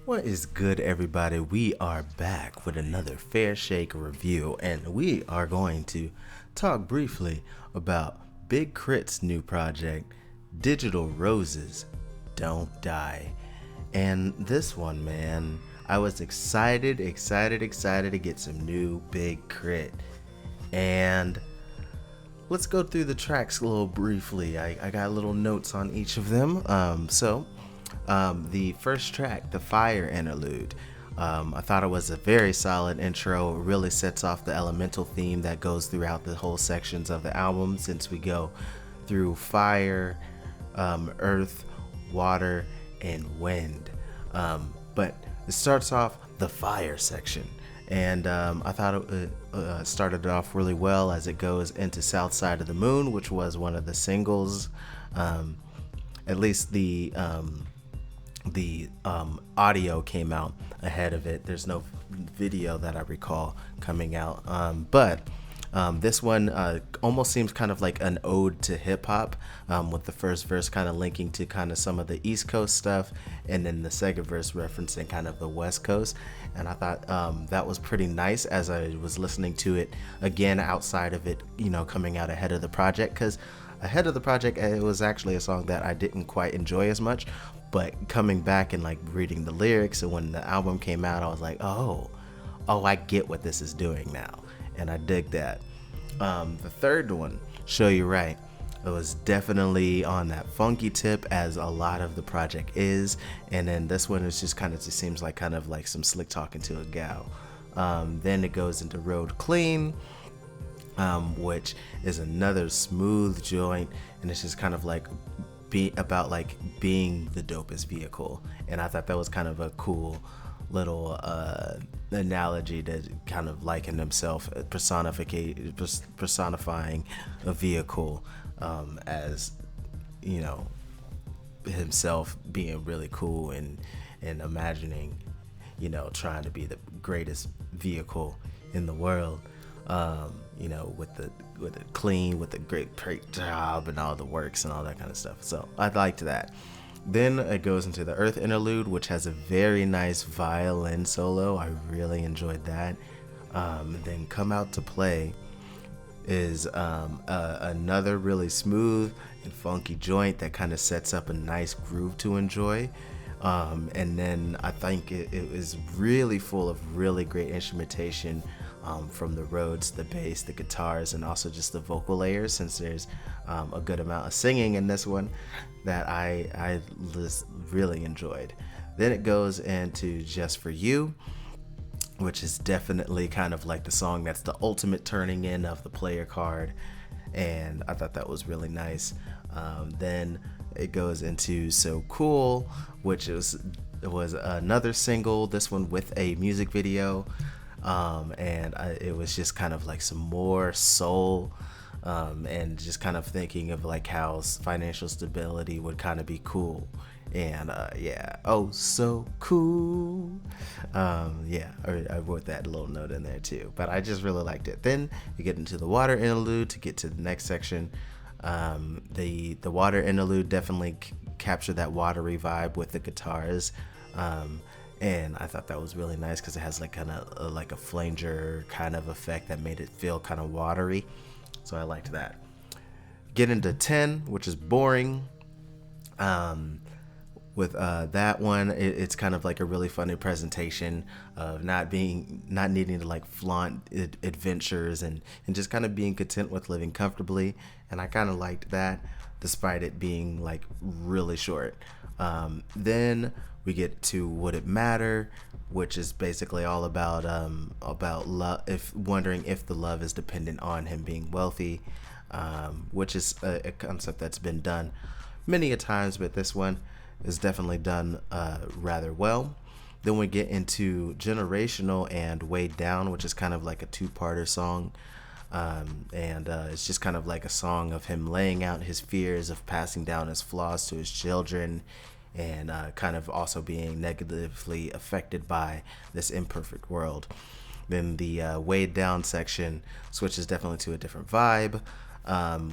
What is good, everybody? We are back with another Fair Shake review, and we are going to talk briefly about Big Crit's new project, Digital Roses Don't Die. And this one, man, I was excited to get some new Big Crit. And let's go through the tracks a little briefly. I got little notes on each of them. The first track, the Fire Interlude, I thought it was a very solid intro. It really sets off the elemental theme that goes throughout the whole sections of the album, since we go through fire, earth, water, and wind. But it starts off the fire section. And I thought it started off really well as it goes into South Side of the Moon, which was one of the singles. At least the audio came out ahead of it. There's no video that I recall coming out. But this one almost seems kind of like an ode to hip hop, with the first verse kind of linking to kind of some of the East Coast stuff, and then the second verse referencing kind of the West Coast. And I thought that was pretty nice as I was listening to it again outside of it, coming out ahead of the project, because ahead of the project it was actually a song that I didn't quite enjoy as much. But coming back and like reading the lyrics, and when the album came out, I was like, oh, I get what this is doing now, and I dig that. The third one, Show You Right, it was definitely on that funky tip, as a lot of the project is, and then this one is just seems like kind of like some slick talking to a gal. Then it goes into Road Clean, which is another smooth joint, and it's just kind of like about like being the dopest vehicle. And I thought that was kind of a cool little analogy to kind of liken himself, personifying a vehicle, as himself being really cool and imagining trying to be the greatest vehicle in the world, with the clean, with the great job and all the works and all that kind of stuff. So I liked that. Then it goes into the Earth Interlude, which has a very nice violin solo. I really enjoyed that. Then Come Out to Play is another really smooth and funky joint that kind of sets up a nice groove to enjoy. And then I think it was really full of really great instrumentation, from the Rhodes, the bass, the guitars, and also just the vocal layers, since there's a good amount of singing in this one that I just really enjoyed. Then it goes into Just For You, which is definitely kind of like the song that's the ultimate turning in of the player card, and I thought that was really nice. Then it goes into So Cool, which was another single, this one with a music video. It was just kind of like some more soul, and just kind of thinking of like how financial stability would kind of be cool. And oh, so cool. I wrote that little note in there too, but I just really liked it. Then you get into the Water Interlude to get to the next section. The Water Interlude definitely captured that watery vibe with the guitars. And I thought that was really nice because it has like kind of like a flanger kind of effect that made it feel kind of watery. So I liked that. Get into 10, which is Boring. With that one, it's kind of like a really funny presentation of not needing to like flaunt adventures, and just kind of being content with living comfortably. And I kind of liked that, despite it being like really short. Then we get to Would It Matter, which is basically all about love, wondering if the love is dependent on him being wealthy, which is a concept that's been done many a times, but this one is definitely done rather well. Then we get into Generational and Weighed Down, which is kind of like a two-parter song. It's just kind of like a song of him laying out his fears of passing down his flaws to his children, and kind of also being negatively affected by this imperfect world. Then the Weighed Down section switches definitely to a different vibe.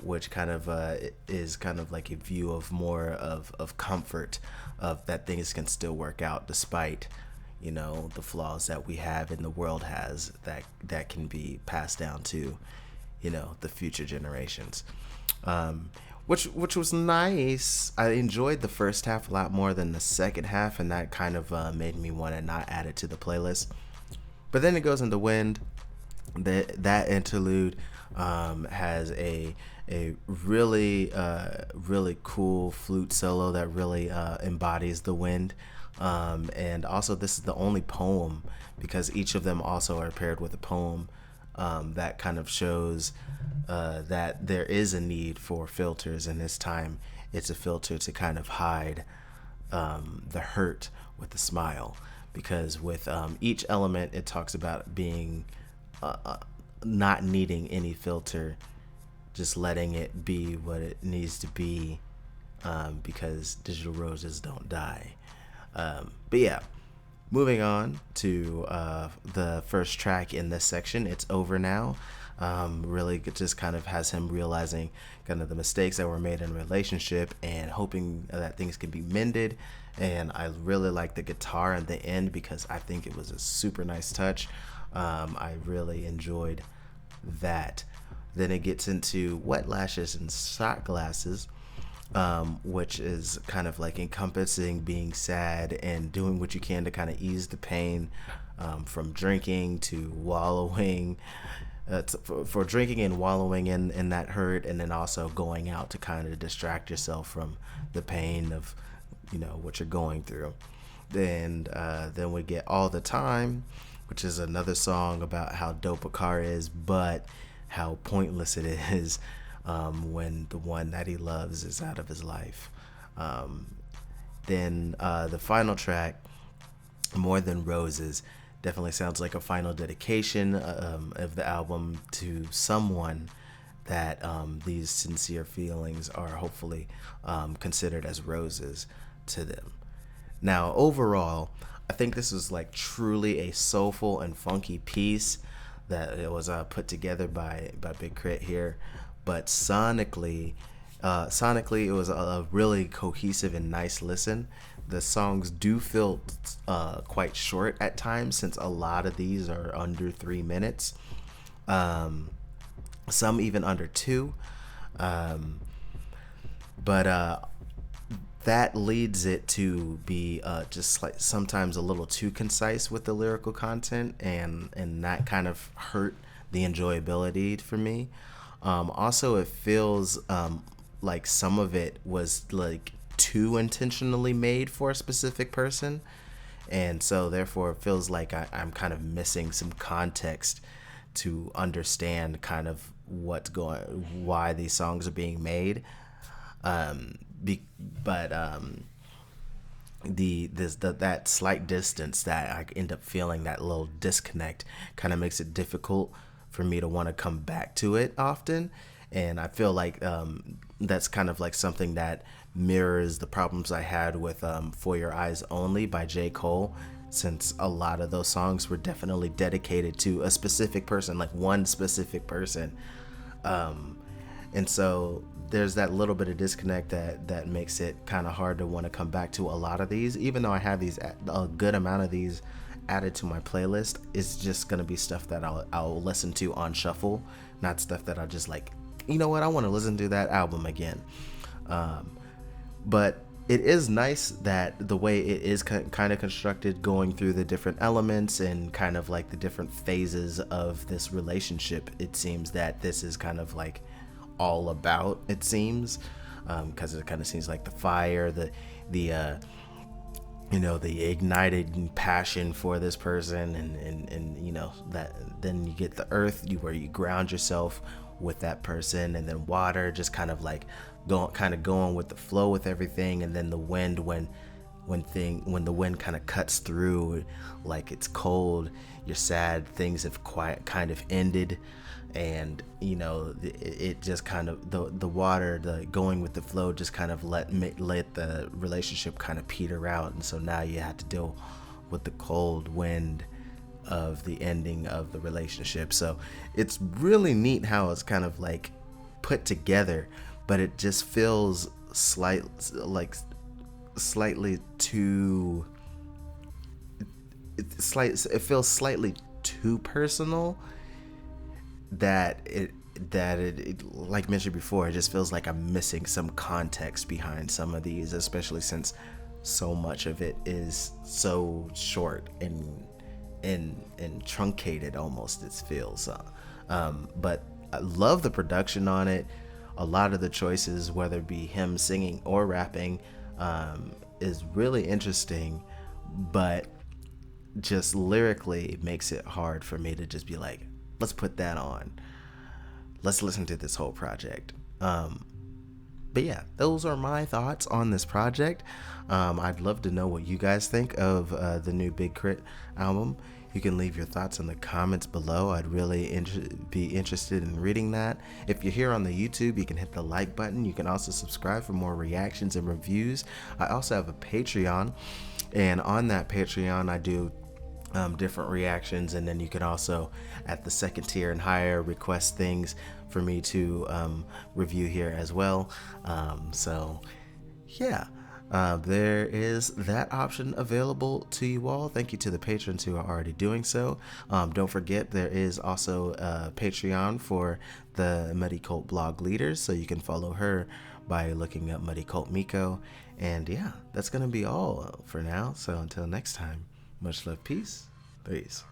which kind of is kind of like a view of more of comfort, of that things can still work out despite, you know, the flaws that we have and the world has, that can be passed down to, you know, the future generations. Which was nice. I enjoyed the first half a lot more than the second half, and that kind of made me want to not add it to the playlist. But then it goes into Wind. That interlude has a really really cool flute solo that really embodies the wind. And also, this is the only poem, because each of them also are paired with a poem that kind of shows that there is a need for filters, and this time it's a filter to kind of hide the hurt with a smile, because with each element it talks about being not needing any filter, just letting it be what it needs to be, because digital roses don't die. But yeah, moving on to the first track in this section, It's Over Now. Really just kind of has him realizing kind of the mistakes that were made in a relationship and hoping that things can be mended. And I really like the guitar at the end, because I think it was a super nice touch. I really enjoyed that. Then it gets into Wet Lashes and Shot Glasses, which is kind of like encompassing being sad and doing what you can to kind of ease the pain, from drinking to wallowing, for drinking and wallowing in that hurt, and then also going out to kind of distract yourself from the pain of, you know, what you're going through. Then we get All the Time, which is another song about how dope a car is, but how pointless it is when the one that he loves is out of his life. Then the final track, More Than Roses, definitely sounds like a final dedication of the album to someone that these sincere feelings are hopefully considered as roses to them. Now, overall, I think this was like truly a soulful and funky piece that it was put together by Big K.R.I.T here. But sonically, it was a really cohesive and nice listen. The songs do feel quite short at times, since a lot of these are under 3 minutes. Some even under 2. But that leads it to be just like sometimes a little too concise with the lyrical content, and that kind of hurt the enjoyability for me. Also, it feels like some of it was like too intentionally made for a specific person, and so therefore it feels like I'm kind of missing some context to understand kind of why these songs are being made. That slight distance that I end up feeling, that little disconnect, kind of makes it difficult for me to want to come back to it often. And I feel like that's kind of like something that mirrors the problems I had with For Your Eyes Only by J. Cole, since a lot of those songs were definitely dedicated to a specific person, like one specific person. And so there's that little bit of disconnect that makes it kind of hard to want to come back to a lot of these, even though I have a good amount of these added to my playlist. It's just gonna be stuff that I'll listen to on shuffle, not stuff that I'll just like, you know what, I want to listen to that album again. But it is nice that the way it is kind of constructed, going through the different elements and kind of like the different phases of this relationship. It seems that this is kind of like all about, it seems, because it kind of seems like the fire, the the ignited passion for this person, and you know, that then you get the earth, where you ground yourself with that person, and then water, just kind of like going with the flow with everything, and then the wind, when the wind kind of cuts through, like it's cold, you're sad, things have kind of ended, and you know, it just kind of, the water, the going with the flow, just kind of let the relationship kind of peter out, and so now you have to deal with the cold wind of the ending of the relationship. So it's really neat how it's kind of like put together, but it just feels slightly too it feels slightly too personal, that like mentioned before, it just feels like I'm missing some context behind some of these, especially since so much of it is so short and truncated almost, it feels. But I love the production on it. A lot of the choices, whether it be him singing or rapping, is really interesting, but just lyrically makes it hard for me to just be like, let's put that on. Let's listen to this whole project. But yeah, those are my thoughts on this project. I'd love to know what you guys think of the new Big K.R.I.T album. You can leave your thoughts in the comments below. I'd really be interested in reading that. If you're here on the YouTube, you can hit the like button. You can also subscribe for more reactions and reviews. I also have a Patreon, and on that Patreon, I do different reactions, and then you can also, at the second tier and higher, request things for me to review here as well. So yeah, there is that option available to you all. Thank you to the patrons who are already doing so. Don't forget, there is also a Patreon for the Muddy Cult blog leaders, so you can follow her by looking up Muddy Cult Miko. And yeah, that's gonna be all for now. So until next time, much love, peace, peace.